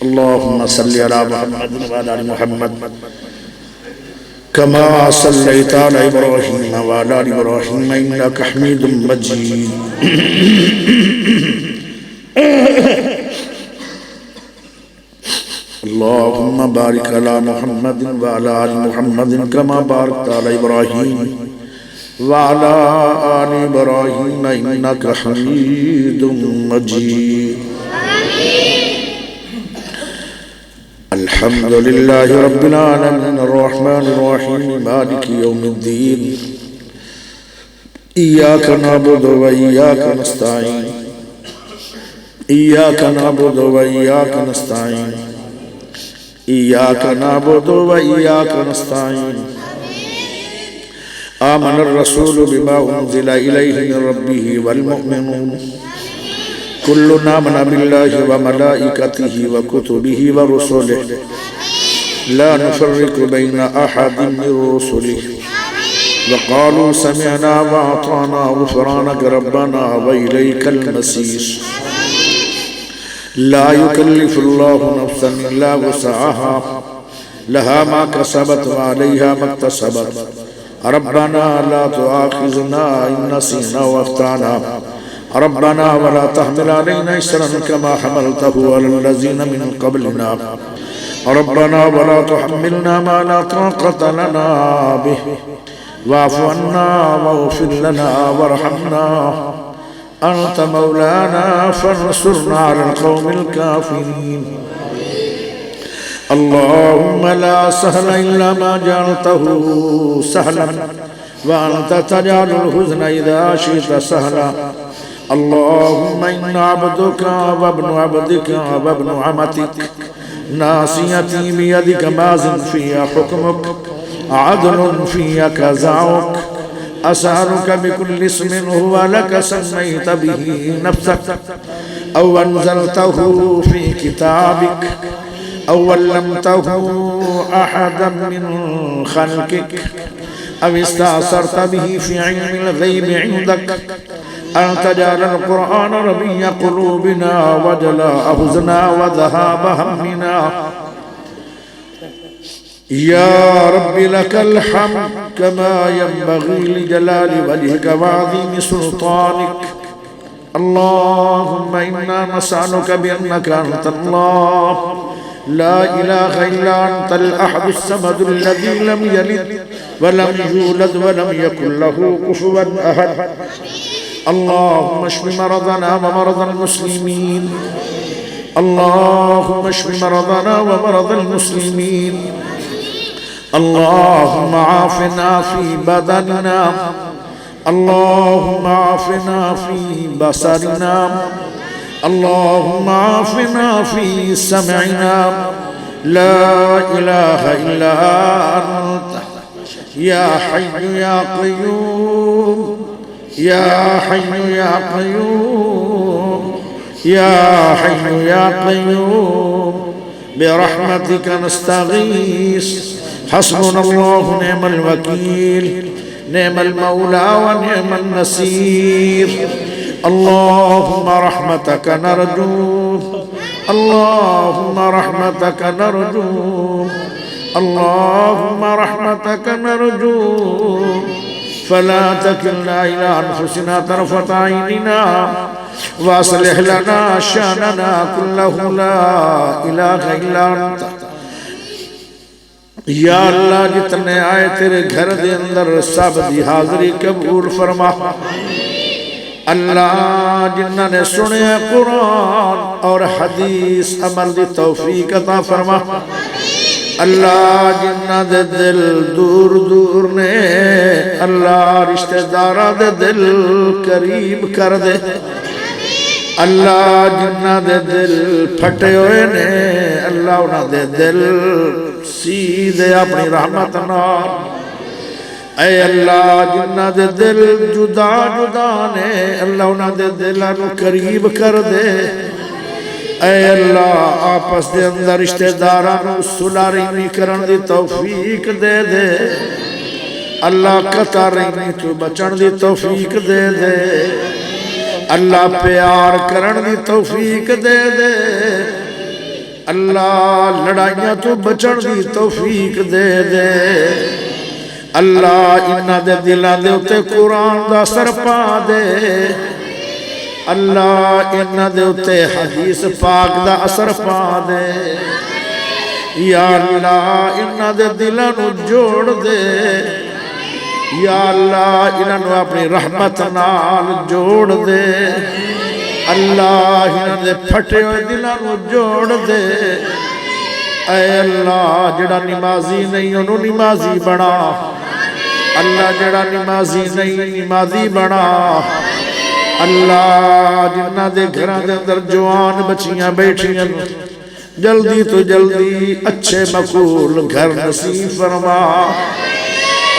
اللهم صل على محمد وعلى آل محمد كما صليت على إبراهيم وعلى آل إبراهيم إنك حميد مجيد اللهم بارك على محمد وعلى آل محمد كما باركت على إبراهيم وعلى آل إبراهيم إنك حميد مجيد الحمد لله رب العالمين الرحمن الرحيم مالك يوم الدين إياك نعبد وإياك نستعين إياك نعبد وإياك نستعين إياك نعبد وإياك نستعين آمن الرسول بما أنزل إليه من ربه والمؤمنون كلنا آمن بالله وملائكته وكتبه ورسله لا نفرق بين أحد من رسله وقالوا سمعنا وأطعنا غفرانك ربنا وإليك المصير لا يكلف الله نفسا إلا وسعها لها ما كسبت وعليها ما اكتسبت ربنا لا تؤاخذنا إن نسينا وأخطأنا ربنا ولا تحمل علينا إصرا كما حملته على الذين من قبلنا ربنا ولا تحملنا ما لا طاقة لنا به واعف عنا واغفر لنا وارحمنا أنت مولانا فانصرنا على القوم الكافرين اللهم لا سهل إلا ما جعلته سهلا وأنت تجعل الحزن إذا شئت سهلا اللهم إن عبدك وابن عبدك وابن عمتك ناصيتي بيدك ماض فيها حكمك عدل فيها قضاؤك أسألك بكل اسم هو لك سميت به نفسك أو أنزلته في كتابك أو علمته أحدا من خلقك أو استأثرت به في علم الغيب عندك أن تجعل القرآن ربيع قلوبنا وجلاء حزننا وذهاب همنا يا رب لك الحمد كما ينبغي لجلال وجهك وعظيم سلطانك اللهم إنا نسألك بأنك أنت الله لا إله إلا أنت الأحد الصمد الذي لم يلد ولم يولد ولم يكن له كفوا أحد اللهم اشف مرضنا ومرضى المسلمين اللهم اشف مرضنا ومرضى المسلمين اللهم عافنا في بدننا اللهم عافنا في بصرنا اللهم عافنا في سمعنا لا إله إلا أنت يا حي يا قيوم يا حي يا قيوم يا حي يا قيوم برحمتك نستغيث حسبنا الله نعم الوكيل نعم المولى ونعم النصير اللهم رحمتك نرجو اللهم رحمتك نرجو اللهم رحمتك نرجو فلا تكلنا إلى أنفسنا طرفة عيننا واصلح لنا شأننا كله لا إله إلا أنت یا اللہ جتنے آئے تیرے گھر دے اندر سب دی حاضری قبول فرما اللہ جنہاں نے سنے قرآن اور حدیث عمل دی توفیق عطا فرما اللہ جنہاں دے دل دور دور نے اللہ رشتہ دارہ دے دل قریب کر دے اللہ جنہاں دے دل پھٹے ہوئے نے اللہ انہاں دے دل سیدھے اپنی رحمت نال اے اللہ جنہاں دے دل جدا جدا نے اللہ انہاں دے دلانو قریب کر دے اے اللہ آپس دے اندر رشتہ دارانو صلح رحمی کرن دی توفیق دے دے اللہ قطع رحمی تو بچن دی توفیق دے دے اللہ پیار کرن دی توفیق دے دے اللہ لڑائیاں تو بچن دی توفیق دے دے اللہ انہاں دے دلاں دے اتے قرآن دا اثر پا دے اللہ انہاں دے اتے حدیث پاک دا اثر پا دے یا اللہ انہاں دے دلاں نو جوڑ دے یا اللہ انہاں نو اپنی رحمت نال جوڑ دے اللہ انہاں دے پھٹے ہوئے دلاں نو جوڑ دے اے اللہ جڑا نمازی نہیں انہوں نمازی بنا اللہ جڑا نمازی نہیں نمازی بنا اللہ جنہ دے گھران دے اندر جوان بچیاں بیٹھیاں جلدی تو جلدی اچھے مقبول گھر نصیب فرما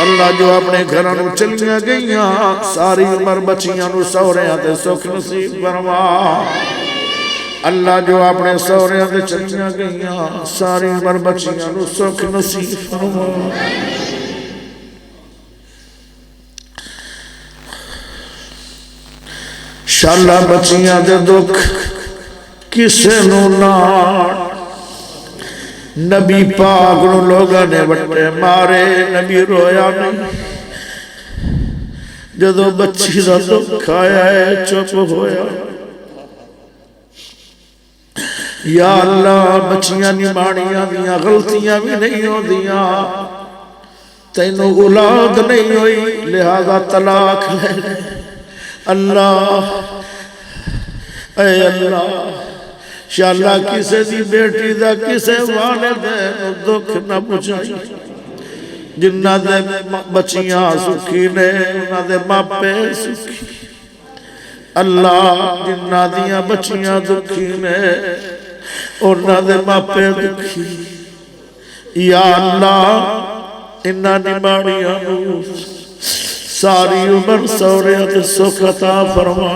اللہ جو اپنے گھرانوں چلیاں گئیاں ساری عمر بچیاں نو سوریاں تے سکھ نصیب فرما اللہ جو اپنے سوریاں تے چلیاں گئیاں ساری عمر بچیاں نو سکھ نصیب فرما شالا بچیاں دے دکھ کسے نو ناڑ نبی پاک نو لوگاں نے وٹے مارے نبی رویا نہیں جدو بچی دا دکھ آیا ہے چپ ہویا یا اللہ بچیاں نماڑیاں دیاں غلطیاں بھی نہیں ہو دیاں تینوں اولاد نہیں ہوئی لہذا طلاق لے اللہ اے اللہ شاءاللہ کسے دی بیٹی دا کسے والد ہے دکھ نہ پچھائی جنہ دے بچیاں سکھی نے انہ دے ماپے سکھی اللہ جنہ دیاں بچیاں دکھی نے انہ دے ماپے دکھی یا اللہ انہ نماڑیاں نو ساری عمر سوریت سکھ عطا فرما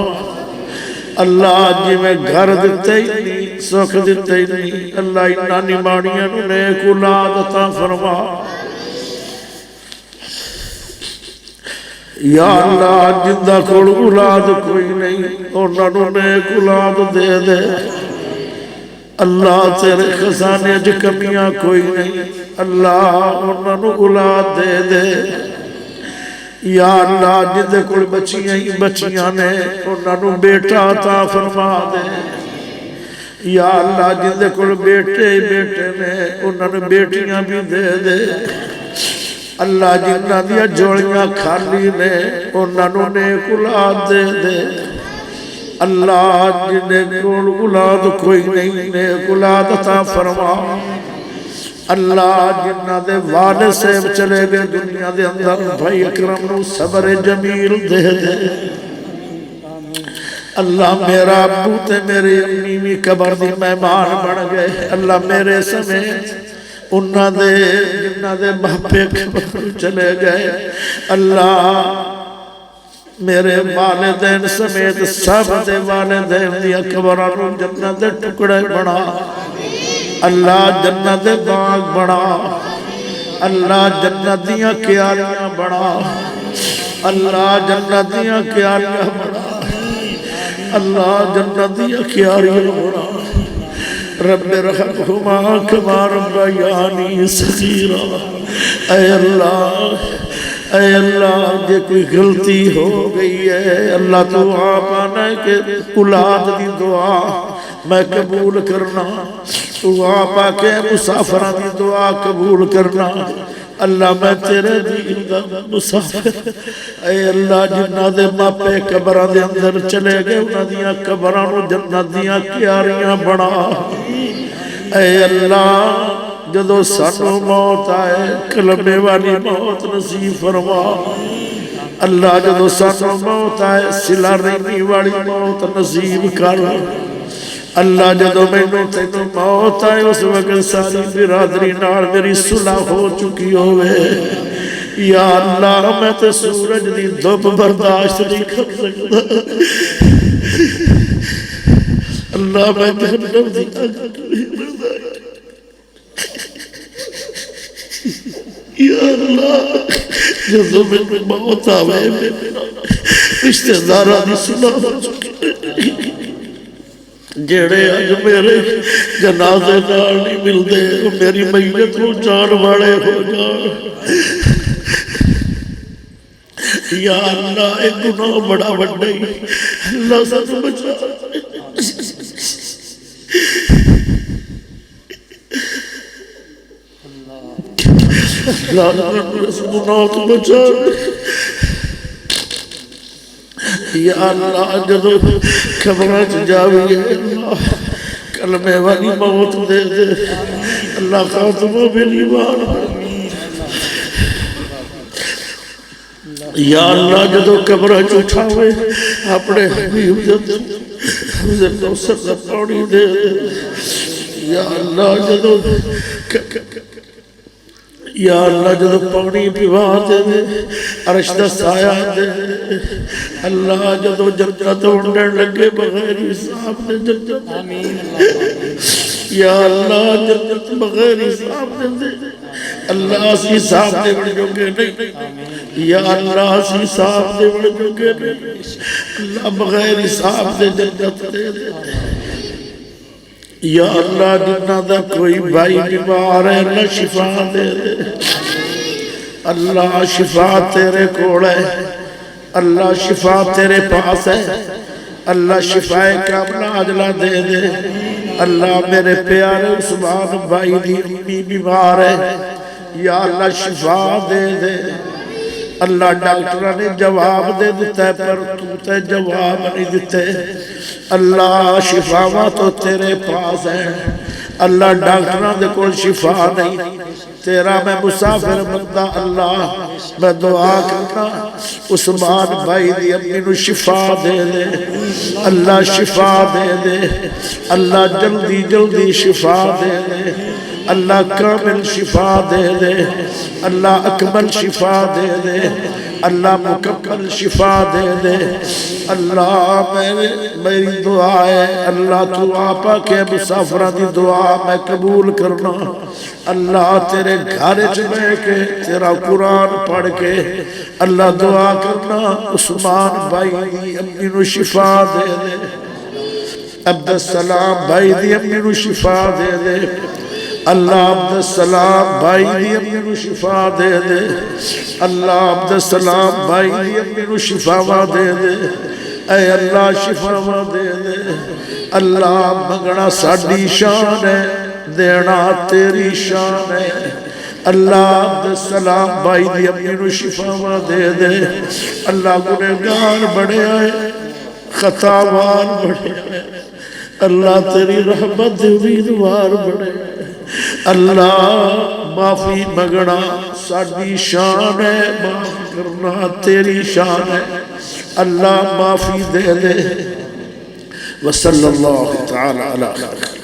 اللہ جی میں گھر دیتے ہی نہیں سکھ دیتے ہی نہیں اللہ انہا نماڑیاں نیک اولاد عطا فرما یا اللہ جندہ کوڑ اولاد کوئی نہیں انہوں نیک اولاد دے دے اللہ تیرے خزانے جو کمیاں کوئی نہیں اللہ انہوں اولاد دے دے یا اللہ جدے کوئی بچیاں ہی بچیاں نے انہوں بیٹا عطا فرما دے یا اللہ جدے کوئی بیٹے ہی بیٹے نے انہوں بیٹیاں بھی دے دے اللہ جنہ دیا جوڑیاں خالی نے انہوں نیک اولاد دے دے اللہ جنہیں کوئی اولاد کوئی نہیں نیک اولاد عطا فرما اللہ جنہ دے والد سے چلے گئے دنیا دے اندر بھائی اکرم نو صبر جمیل دے دے اللہ میرا ابو تے میری امی بھی قبر دی مہمان بن گئے اللہ میرے سمیت انہ دے جنہ دے باپے قبر چلے گئے اللہ میرے والدین سمیت سب دے والدین دیا قبرانوں جنہ دے ٹکڑے بنا اللہ جنت باغ بڑا اللہ جنتیاں کیاریاں بڑا اللہ جنتیاں کیاریاں بڑا اللہ جنتیاں کیاریاں بڑا رب رحمہما کما ربیانی صغیرا اے اللہ جے کوئی غلطی ہو گئی ہے اللہ تو آپ آنا ہے کہ اولاد دی دعا میں قبول کرنا تو آپ آکے مسافرہ دی دعا قبول کرنا اللہ میں تیرے دین دا مسافر اے اللہ جنہ دے ماپے قبران دے اندر چلے گئے انہ دیا قبرانو جنہ دیا کیاریاں بڑا اے اللہ جدو سانو موت آئے کلمے والی موت نصیب فرما اللہ جدو سانو موت آئے سلا رہنی والی موت نصیب کر اللہ جدو میں نے تینو موت آئے اس وقت ساری برادری نار میری صلح ہو چکی ہوئے یا اللہ میں تے سورج دی دب برداشت نہیں کر سکتا اللہ میں جہنم دی برداشت یا اللہ جدو میں نے موت آئے میرا رشتہ دارہ دی صلح ہو چکی جڑے اج میرے جنازے نال نہیں ملدے میری میت نوں جان والے ہو جان یا اللہ اے گناہ بڑا وڈا ہی اللہ سانوں بچا اللہ اس گناہ تو بچا یا اللہ جدو قبراں چ جاویے اللہ کلمے والی موت دے دے اللہ خاتمہ بالایمان یا اللہ جدو قبراں چ اٹھاوے اپنے حبیب جدو سر پاڑی دے دے یا اللہ جدو یا اللہ جدو پانی پیوا دے دے عرش دا سایہ دے دے اللہ جدو جنت اڑنے لگے بغیر حساب دے جنت یا اللہ جنت بغیر حساب دے دے اللہ اسی حساب دے بڑھ جوگے نہیں یا اللہ اسی حساب دے بڑھ جوگے نہیں اللہ بغیر حساب دے جنت دے دے یا اللہ جنہ دا کوئی بھائی بیمار ہے اللہ شفا دے دے اللہ شفا تیرے کوڑ ہے اللہ شفا تیرے پاس ہے اللہ شفا کاملہ عجلہ دے دے اللہ میرے پیارے عثمان بھائی دی امی بیمار ہے یا اللہ شفا دے دے اللہ ڈاکٹرہ نے جواب دے دیتا ہے پر تو تے جواب نہیں دیتے اللہ شفاوہ تو تیرے پاس ہے اللہ ڈاکٹرہ دے کول شفا نہیں تیرا میں مسافر بندہ اللہ میں دعا کرنا عثمان بھائی دی امی نو شفا دے دے اللہ شفا دے دے اللہ جلدی جلدی شفا دے دے اللہ کامل شفا دے دے اللہ اکمل شفا دے دے اللہ مکمل شفا دے دے اللہ میری دعا ہے اللہ تو آپا کے مسافرہ دی دعا میں قبول کرنا اللہ تیرے گھر چمے کے تیرا قرآن پڑھ کے اللہ دعا کرنا عثمان بھائی دی امی نو شفا دے دے عبدالسلام بھائی دی امی نو شفا دے دے اللہ عبدالسلام بھائی دی امی نو شفا دے دے اللہ عبدالسلام بھائی دی امی نو شفا دے دے اے اللہ شفا دے دے اللہ منگنا ساڑی شان ہے دینا تیری شان ہے اللہ عبدالسلام بھائی دی امی نو شفا دے دے اللہ گنہگار بڑے آئے خطاوار بڑے آئے اللہ تیری رحمت امیدوار بڑے اللہ معافی مگنا ساڑی شان ہے معاف کرنا تیری شان ہے اللہ معافی دے دے وصلی اللہ تعالی علیہ